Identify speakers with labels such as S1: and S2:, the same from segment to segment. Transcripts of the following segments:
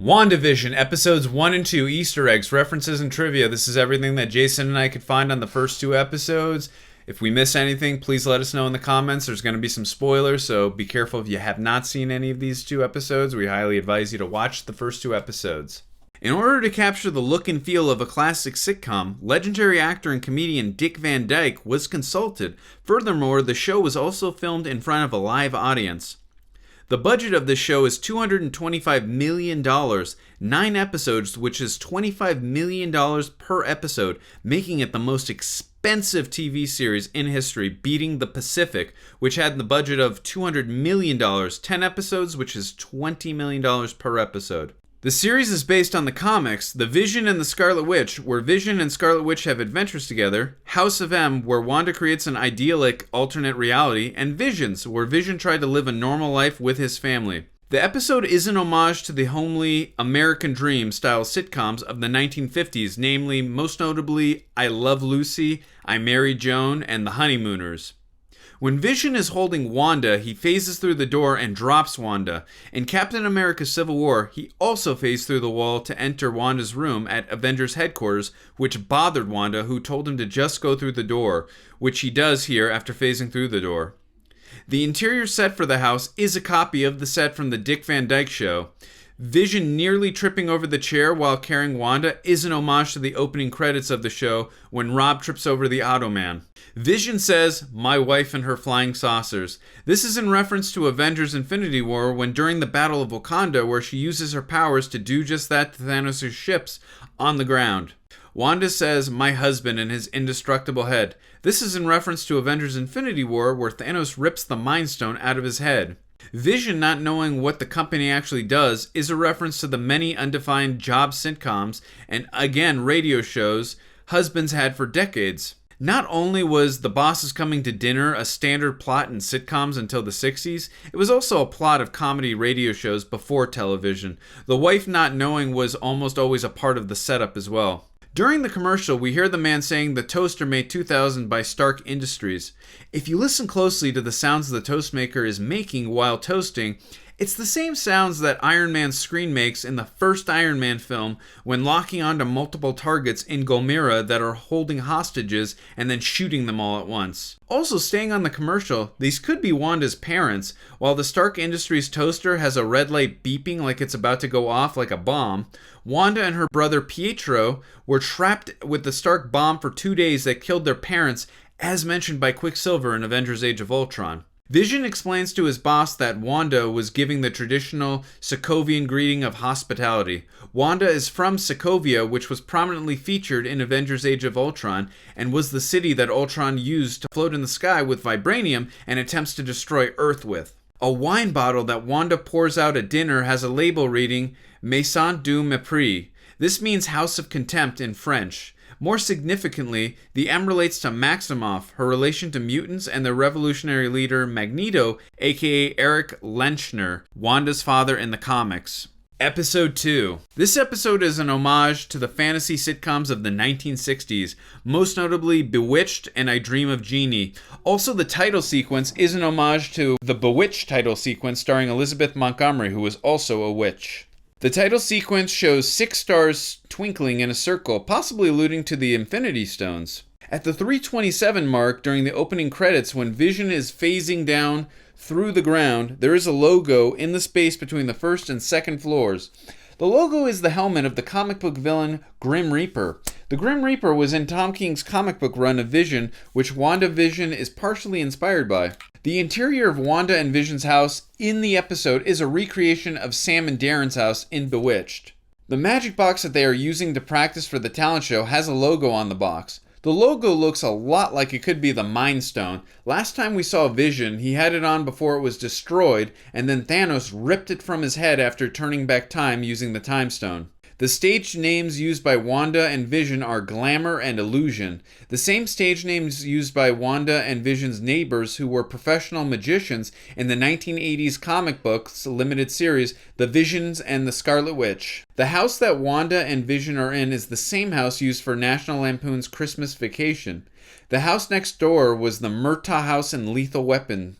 S1: WandaVision, episodes 1 and 2, Easter eggs, references, and trivia. This is everything that Jason and I could find on the first two episodes. If we miss anything, please let us know in the comments. There's going to be some spoilers, so be careful if you have not seen any of these two episodes. We highly advise you to watch the first two episodes. In order to capture the look and feel of a classic sitcom, legendary actor and comedian Dick Van Dyke was consulted. Furthermore, the show was also filmed in front of a live audience. The budget of this show is $225 million, 9 episodes, which is $25 million per episode, making it the most expensive TV series in history, beating The Pacific, which had the budget of $200 million, 10 episodes, which is $20 million per episode. The series is based on the comics The Vision and the Scarlet Witch, where Vision and Scarlet Witch have adventures together, House of M, where Wanda creates an idyllic alternate reality, and Visions, where Vision tried to live a normal life with his family. The episode is an homage to the homely American Dream style sitcoms of the 1950s, namely, most notably, I Love Lucy, I Married Joan, and The Honeymooners. When Vision is holding Wanda, he phases through the door and drops Wanda. In Captain America Civil War, he also phased through the wall to enter Wanda's room at Avengers headquarters, which bothered Wanda, who told him to just go through the door, which he does here after phasing through the door. The interior set for the house is a copy of the set from the Dick Van Dyke Show. Vision nearly tripping over the chair while carrying Wanda is an homage to the opening credits of the show when Rob trips over the Automan. Vision says, "My wife and her flying saucers." This is in reference to Avengers Infinity War when during the Battle of Wakanda where she uses her powers to do just that to Thanos' ships on the ground. Wanda says, "My husband and his indestructible head." This is in reference to Avengers Infinity War where Thanos rips the Mind Stone out of his head. Vision not knowing what the company actually does is a reference to the many undefined job sitcoms and, again, radio shows husbands had for decades. Not only was The Boss Is Coming to Dinner a standard plot in sitcoms until the 60s, it was also a plot of comedy radio shows before television. The wife not knowing was almost always a part of the setup as well. During the commercial, we hear the man saying the toaster made 2000 by Stark Industries. If you listen closely to the sounds the toast maker is making while toasting, it's the same sounds that Iron Man's screen makes in the first Iron Man film when locking onto multiple targets in Gomera that are holding hostages and then shooting them all at once. Also, staying on the commercial, these could be Wanda's parents. While the Stark Industries toaster has a red light beeping like it's about to go off like a bomb, Wanda and her brother Pietro were trapped with the Stark bomb for 2 days that killed their parents, as mentioned by Quicksilver in Avengers Age of Ultron. Vision explains to his boss that Wanda was giving the traditional Sokovian greeting of hospitality. Wanda is from Sokovia, which was prominently featured in Avengers Age of Ultron, and was the city that Ultron used to float in the sky with vibranium and attempts to destroy Earth with. A wine bottle that Wanda pours out at dinner has a label reading Maison du Mépris. This means House of Contempt in French. More significantly, the M relates to Maximoff, her relation to mutants, and the revolutionary leader Magneto, aka Erich Lenchner, Wanda's father in the comics. Episode 2. This episode is an homage to the fantasy sitcoms of the 1960s, most notably Bewitched and I Dream of Jeannie. Also, the title sequence is an homage to the Bewitched title sequence starring Elizabeth Montgomery, who was also a witch. The title sequence shows 6 stars twinkling in a circle, possibly alluding to the Infinity Stones. At the 3:27 mark during the opening credits, when Vision is phasing down through the ground, there is a logo in the space between the first and second floors. The logo is the helmet of the comic book villain Grim Reaper. The Grim Reaper was in Tom King's comic book run of Vision, which WandaVision is partially inspired by. The interior of Wanda and Vision's house in the episode is a recreation of Sam and Darren's house in Bewitched. The magic box that they are using to practice for the talent show has a logo on the box. The logo looks a lot like it could be the Mind Stone. Last time we saw Vision, he had it on before it was destroyed, and then Thanos ripped it from his head after turning back time using the Time Stone. The stage names used by Wanda and Vision are Glamour and Illusion. The same stage names used by Wanda and Vision's neighbors who were professional magicians in the 1980s comic books limited series, The Visions and the Scarlet Witch. The house that Wanda and Vision are in is the same house used for National Lampoon's Christmas Vacation. The house next door was the Murtaugh house in Lethal Weapon.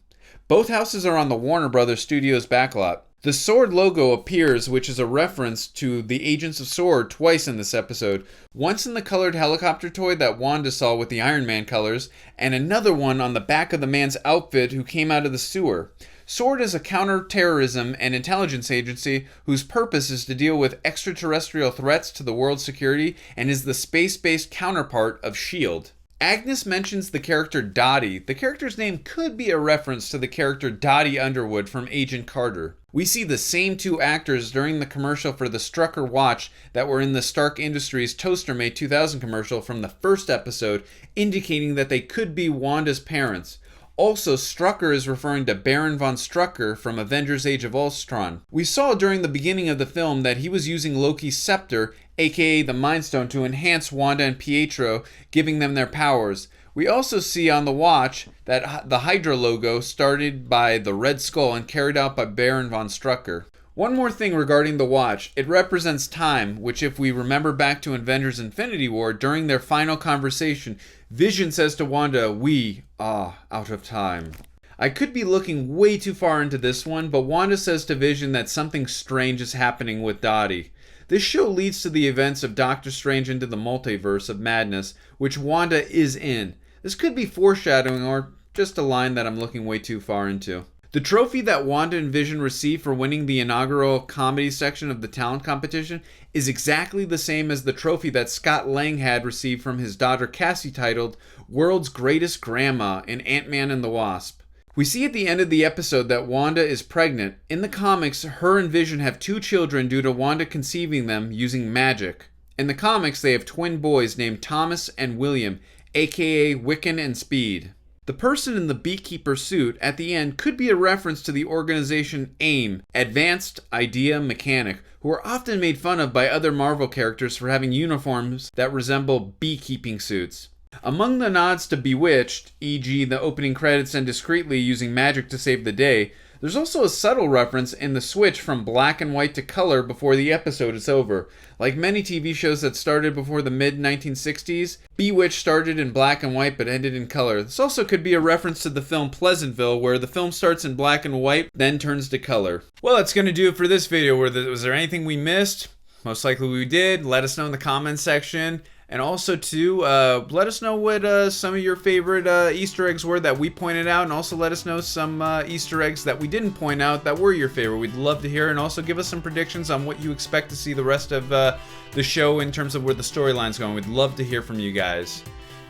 S1: Both houses are on the Warner Brothers Studios backlot. The sword logo appears, which is a reference to the Agents of S.W.O.R.D. twice in this episode. Once in the colored helicopter toy that Wanda saw with the Iron Man colors, and another one on the back of the man's outfit who came out of the sewer. S.W.O.R.D. is a counterterrorism and intelligence agency whose purpose is to deal with extraterrestrial threats to the world's security and is the space-based counterpart of S.H.I.E.L.D. Agnes mentions the character Dottie. The character's name could be a reference to the character Dottie Underwood from Agent Carter. We see the same two actors during the commercial for the Strucker watch that were in the Stark Industries Toaster Mate 2000 commercial from the first episode, indicating that they could be Wanda's parents. Also, Strucker is referring to Baron von Strucker from Avengers Age of Ultron. We saw during the beginning of the film that he was using Loki's scepter, aka the Mind Stone, to enhance Wanda and Pietro, giving them their powers. We also see on the watch that the Hydra logo started by the Red Skull and carried out by Baron von Strucker. One more thing regarding the watch, it represents time, which if we remember back to Avengers Infinity War, during their final conversation, Vision says to Wanda, "We are out of time." I could be looking way too far into this one, but Wanda says to Vision that something strange is happening with Dottie. This show leads to the events of Doctor Strange into the Multiverse of Madness, which Wanda is in. This could be foreshadowing or just a line that I'm looking way too far into. The trophy that Wanda and Vision received for winning the inaugural comedy section of the talent competition is exactly the same as the trophy that Scott Lang had received from his daughter Cassie, titled World's Greatest Grandma in Ant-Man and the Wasp. We see at the end of the episode that Wanda is pregnant. In the comics, her and Vision have 2 children due to Wanda conceiving them using magic. In the comics, they have twin boys named Thomas and William, aka Wiccan and Speed. The person in the beekeeper suit at the end could be a reference to the organization AIM, Advanced Idea Mechanic, who are often made fun of by other Marvel characters for having uniforms that resemble beekeeping suits. Among the nods to Bewitched, e.g. the opening credits and Discreetly using magic to save the day, there's also a subtle reference in the switch from black and white to color before the episode is over. Like many TV shows that started before the mid-1960s, Bewitched started in black and white but ended in color. This also could be a reference to the film Pleasantville, where the film starts in black and white, then turns to color. Well, that's going to do it for this video. Was there anything we missed? Most likely we did. Let us know in the comments section. And also, too, let us know what some of your favorite Easter eggs were that we pointed out, and also let us know some Easter eggs that we didn't point out that were your favorite. We'd love to hear, and also give us some predictions on what you expect to see the rest of the show in terms of where the storyline's going. We'd love to hear from you guys.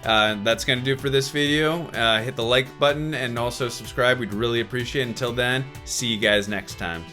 S1: That's going to do it for this video. Hit the like button and also subscribe. We'd really appreciate it. Until then, see you guys next time.